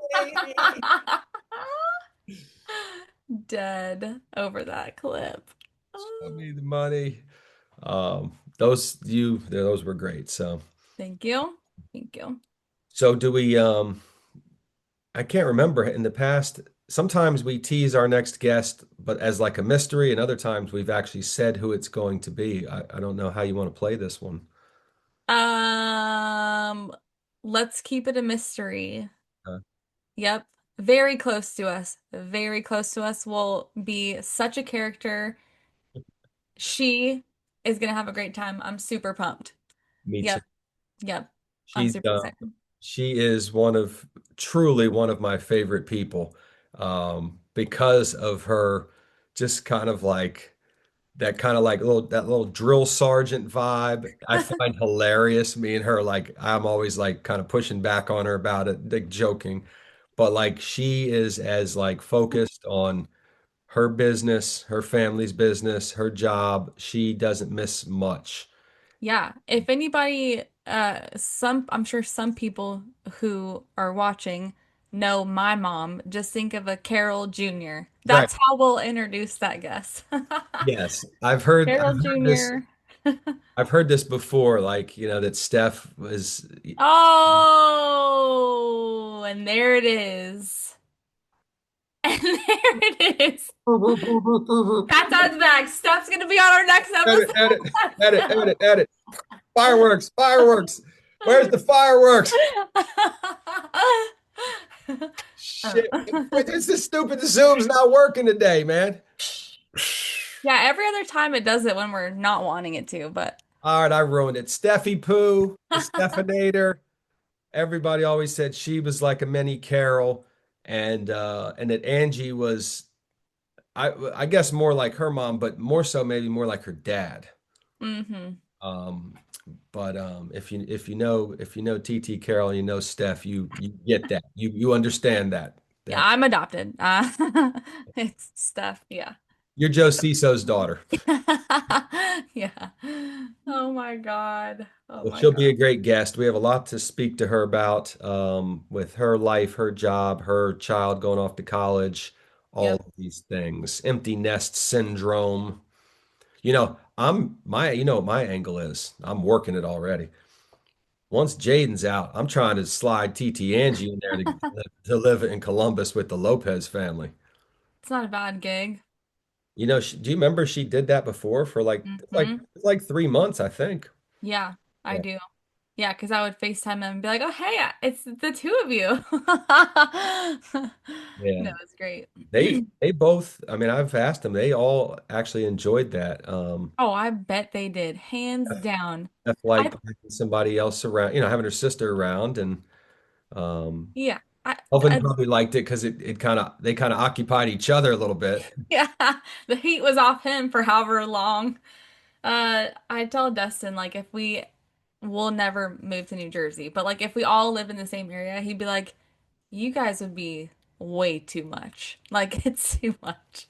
Speaker 4: Dead over that clip.
Speaker 2: Show
Speaker 4: Oh,
Speaker 2: me the money. Those were great. So
Speaker 4: thank you. Thank you.
Speaker 2: do we I can't remember in the past. Sometimes we tease our next guest, but as like a mystery, and other times we've actually said who it's going to be. I don't know how you want to play this one.
Speaker 4: Um, let's keep it a mystery.
Speaker 2: Uh,
Speaker 4: Yep. Very close to us. Very close to us will be such a character. She is gonna have a great time. I'm super pumped.
Speaker 2: Me too.
Speaker 4: Yep. Yep. I'm
Speaker 2: She's
Speaker 4: super excited.
Speaker 2: she is truly one of my favorite people, because of her just kind of like that kind of like little drill sergeant vibe. I find hilarious. Me and her, like I'm always like kind of pushing back on her about it, like joking, but like she is as like focused on her business, her family's business, her job. She doesn't miss much.
Speaker 4: Yeah, if anybody, I'm sure some people who are watching know my mom. Just think of a Carol Jr.
Speaker 2: Right.
Speaker 4: That's how we'll introduce that guest.
Speaker 2: Yes. I've
Speaker 4: Carol
Speaker 2: heard this
Speaker 4: Jr.
Speaker 2: I've heard this before, like, that Steph was.
Speaker 4: Oh, and there it is. And there it is. Cat's out the bag. Steph's gonna be on our next
Speaker 2: Edit,
Speaker 4: episode.
Speaker 2: edit, edit, edit, edit. Fireworks, fireworks. Where's the fireworks? Shit. It's this stupid Zoom's not working today, man.
Speaker 4: Yeah, every other time it does it when we're not wanting it to, but
Speaker 2: All right, I ruined it. Steffi Pooh, the Stephanator. Everybody always said she was like a mini Carol, and that Angie was, I guess, more like her mom, but more so maybe more like her dad.
Speaker 4: hmm.
Speaker 2: Um, but if you know TT Carroll, you know Steph, you get that. You understand that.
Speaker 4: Yeah,
Speaker 2: That
Speaker 4: I'm adopted. It's Steph. Yeah.
Speaker 2: you're Joe Ciso's daughter.
Speaker 4: Yeah. Oh my God. Oh
Speaker 2: Well,
Speaker 4: my
Speaker 2: she'll be
Speaker 4: God.
Speaker 2: a great guest. We have a lot to speak to her about, with her life, her job, her child going off to college, all
Speaker 4: Yep.
Speaker 2: of these things. Empty nest syndrome. You know what my angle is. I'm working it already. Once Jaden's out, I'm trying to slide TT Angie in there to live in Columbus with the Lopez family.
Speaker 4: It's not a bad gig.
Speaker 2: Do you remember she did that before for
Speaker 4: Hmm.
Speaker 2: it's like 3 months, I think.
Speaker 4: Yeah, I
Speaker 2: Yeah.
Speaker 4: do. Yeah, because I would FaceTime him and be like, "Oh, hey, it's the two of you."
Speaker 2: Yeah.
Speaker 4: No, it's great.
Speaker 2: They both, I mean, I've asked them, they all actually enjoyed that.
Speaker 4: Oh, I bet they did, hands down.
Speaker 2: F
Speaker 4: I
Speaker 2: like having somebody else around, having her sister around, and um
Speaker 4: yeah,
Speaker 2: Elvin probably liked it because they kind of occupied each other a little bit.
Speaker 4: yeah, the heat was off him for however long. I tell Dustin like if we'll never move to New Jersey, but like if we all live in the same area, he'd be like, "You guys would be way too much. Like it's too much."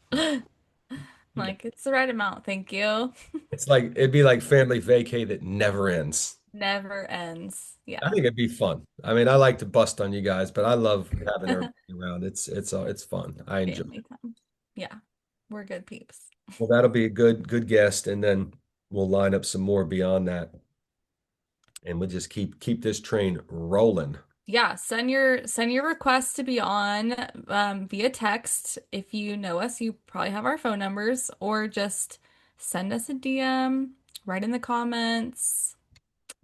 Speaker 4: Like, it's the right amount, thank you.
Speaker 2: It's like it'd be like family vacay that never ends.
Speaker 4: Never ends.
Speaker 2: I
Speaker 4: Yeah.
Speaker 2: think it'd be fun. I mean, I like to bust on you guys, but I love having everybody around. It's fun. I enjoy it.
Speaker 4: Family time. Yeah. We're good peeps.
Speaker 2: Well, that'll be a good guest, and then we'll line up some more beyond that, and we'll just keep this train rolling.
Speaker 4: Yeah, send your request to be on via text. If you know us, you probably have our phone numbers, or just send us a DM, write in the comments.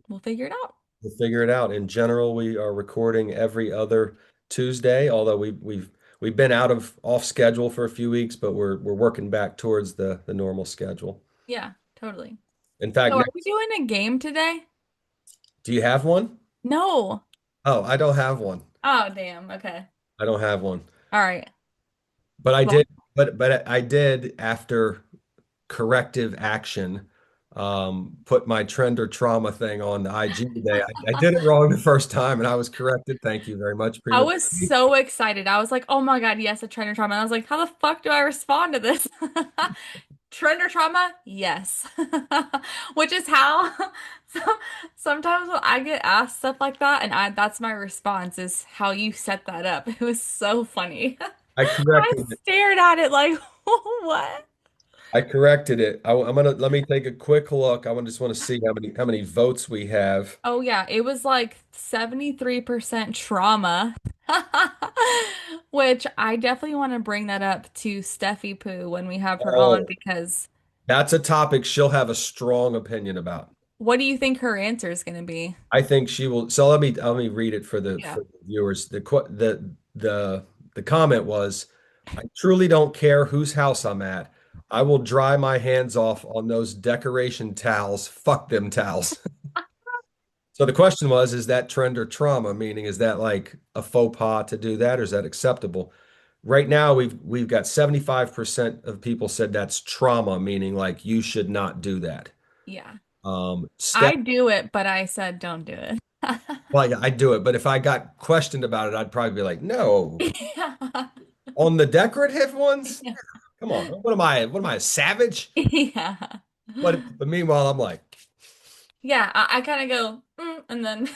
Speaker 4: We'll figure it out.
Speaker 2: We'll figure it out. In general, we are recording every other Tuesday, although we've been out of off schedule for a few weeks, but we're working back towards the normal schedule.
Speaker 4: Yeah, totally.
Speaker 2: In fact,
Speaker 4: So are we doing a game today?
Speaker 2: do you have one?
Speaker 4: No.
Speaker 2: Oh, I don't have one.
Speaker 4: Oh, damn. Okay.
Speaker 2: I don't have one.
Speaker 4: All right.
Speaker 2: But I
Speaker 4: Well,
Speaker 2: did, but I did after corrective action, put my trend or trauma thing on the IG today. I did it wrong the first time and I was corrected. Thank you very much,
Speaker 4: I
Speaker 2: Prima.
Speaker 4: was so excited. I was like, oh my God, yes, a trainer trauma. And I was like, how the fuck do I respond to this? Trend or trauma? Yes. Which is how so, sometimes when I get asked stuff like that, and that's my response is how you set that up. It was so funny.
Speaker 2: I
Speaker 4: I
Speaker 2: corrected it.
Speaker 4: stared at it like, what?
Speaker 2: I corrected it. I'm gonna let me take a quick look. Just want to see how many votes we have.
Speaker 4: Oh yeah, it was like 73% trauma. Which I definitely want to bring that up to Steffi Poo when we have her on
Speaker 2: Oh,
Speaker 4: because
Speaker 2: that's a topic she'll have a strong opinion about.
Speaker 4: what do you think her answer is going to be?
Speaker 2: I think she will. So let me read it for the
Speaker 4: Yeah.
Speaker 2: viewers. The comment was, "I truly don't care whose house I'm at. I will dry my hands off on those decoration towels. Fuck them towels." So the question was, is that trend or trauma? Meaning, is that like a faux pas to do that, or is that acceptable? Right now, we've got 75% of people said that's trauma, meaning like you should not do that.
Speaker 4: Yeah.
Speaker 2: Steph,
Speaker 4: I do it, but I said don't do it.
Speaker 2: well, yeah, I do it, but if I got questioned about it, I'd probably be like, no.
Speaker 4: Yeah.
Speaker 2: On the decorative ones? Come on. What am I? What am I, a savage?
Speaker 4: Yeah.
Speaker 2: But meanwhile, I'm like,
Speaker 4: Yeah, I kind of go, and then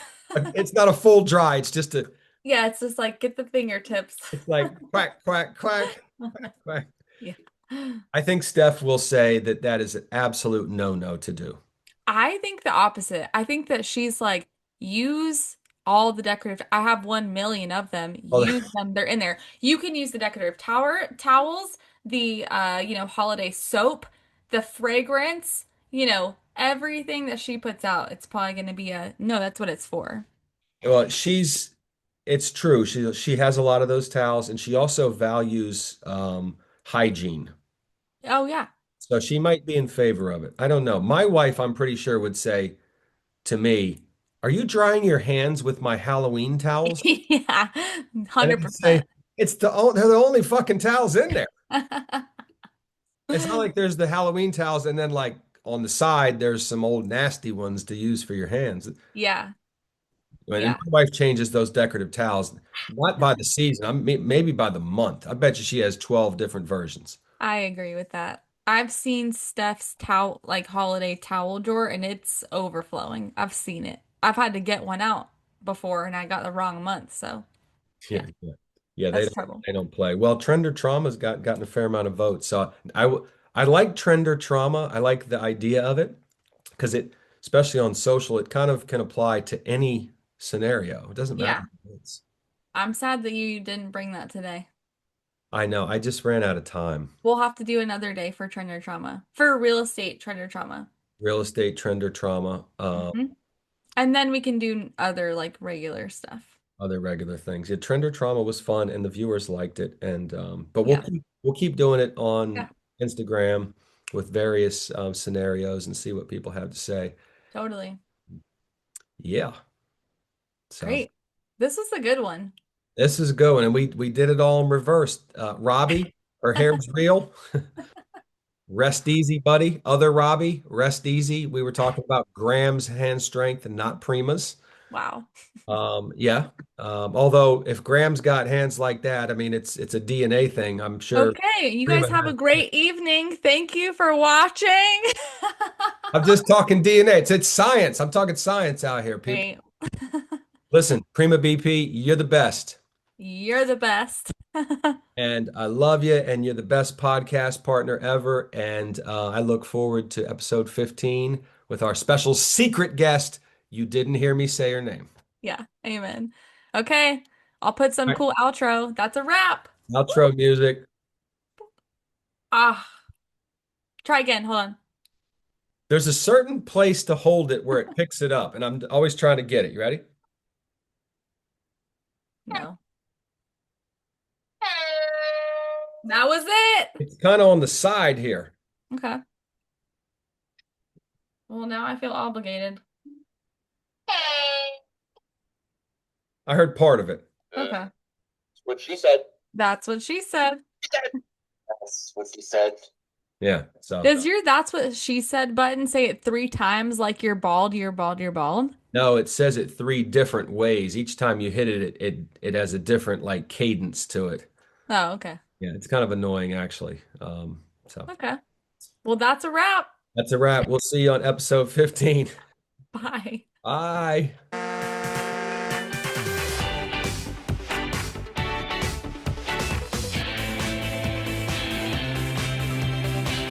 Speaker 2: it's not a full dry. It's just a,
Speaker 4: yeah, it's just like get the fingertips.
Speaker 2: it's like quack, quack, quack, quack, quack.
Speaker 4: Yeah.
Speaker 2: I think Steph will say that that is an absolute no-no to do.
Speaker 4: I think the opposite. I think that she's like, use all the decorative. I have 1 million of them.
Speaker 2: Oh,
Speaker 4: Use them. They're in there. You can use the decorative towels, the holiday soap, the fragrance, everything that she puts out. It's probably going to be a no, that's what it's for.
Speaker 2: well, it's true. She has a lot of those towels, and she also values hygiene.
Speaker 4: Oh yeah.
Speaker 2: So she might be in favor of it. I don't know. My wife, I'm pretty sure, would say to me, "Are you drying your hands with my Halloween towels?"
Speaker 4: Yeah.
Speaker 2: And I'd say,
Speaker 4: 100%.
Speaker 2: they're the only fucking towels in there. It's not like there's the Halloween towels and then like on the side there's some old nasty ones to use for your hands.
Speaker 4: Yeah.
Speaker 2: And
Speaker 4: Yeah.
Speaker 2: my wife changes those decorative towels not by the season, maybe by the month. I bet you she has 12 different versions.
Speaker 4: I agree with that. I've seen Steph's towel, like holiday towel drawer, and it's overflowing. I've seen it. I've had to get one out before, and I got the wrong month. So,
Speaker 2: Yeah,
Speaker 4: yeah,
Speaker 2: yeah. Yeah,
Speaker 4: that's trouble.
Speaker 2: they don't play. Well, Trender Trauma's gotten a fair amount of votes. So I like Trender Trauma. I like the idea of it because it, especially on social, it kind of can apply to any scenario. It doesn't matter.
Speaker 4: Yeah. I'm sad that you didn't bring that today.
Speaker 2: I know. I just ran out of time.
Speaker 4: We'll have to do another day for trender trauma, for real estate trender trauma.
Speaker 2: Real estate trender trauma,
Speaker 4: Hmm. And then we can do other like regular stuff.
Speaker 2: other regular things. Yeah, trender trauma was fun, and the viewers liked it. And but
Speaker 4: Yeah.
Speaker 2: we'll keep doing it on
Speaker 4: Yeah,
Speaker 2: Instagram with various scenarios and see what people have to say.
Speaker 4: totally.
Speaker 2: Yeah. So
Speaker 4: Great. This was a good one.
Speaker 2: this is going, and we did it all in reverse. Robbie, her hair's real. Rest easy, buddy. Other Robbie, rest easy. We were talking about Graham's hand strength and not Prima's.
Speaker 4: Wow.
Speaker 2: Yeah. Although if Graham's got hands like that, I mean, it's a DNA thing. I'm sure
Speaker 4: Okay, you guys
Speaker 2: Prima
Speaker 4: have a
Speaker 2: has.
Speaker 4: great evening. Thank you for watching.
Speaker 2: I'm just talking DNA. It's science. I'm talking science out here, people.
Speaker 4: Great.
Speaker 2: Listen, Prima BP, you're the best.
Speaker 4: You're the best.
Speaker 2: And I love you, and you're the best podcast partner ever. And I look forward to episode 15 with our special secret guest. You didn't hear me say her name.
Speaker 4: Yeah, amen. Okay, I'll put some
Speaker 2: All right,
Speaker 4: cool outro. That's a wrap.
Speaker 2: outro music.
Speaker 4: Ah, try again. Hold on.
Speaker 2: There's a certain place to hold it where it picks it up, and I'm always trying to get it. You ready?
Speaker 4: No. That was it.
Speaker 2: It's kind of on the side here.
Speaker 4: Okay. Well, now I feel obligated.
Speaker 2: I heard part of it.
Speaker 4: Okay.
Speaker 5: What she said.
Speaker 4: That's what she said.
Speaker 5: That's what she said.
Speaker 2: Yeah. So
Speaker 4: Does your "that's what she said" button say it 3 times like you're bald, you're bald, you're bald?
Speaker 2: no, it says it three different ways. Each time you hit it, it has a different like cadence to it.
Speaker 4: Oh, okay.
Speaker 2: Yeah, it's kind of annoying actually. So
Speaker 4: Okay. Well, that's a wrap.
Speaker 2: that's a wrap. We'll see you on episode 15.
Speaker 4: Bye.
Speaker 2: Bye.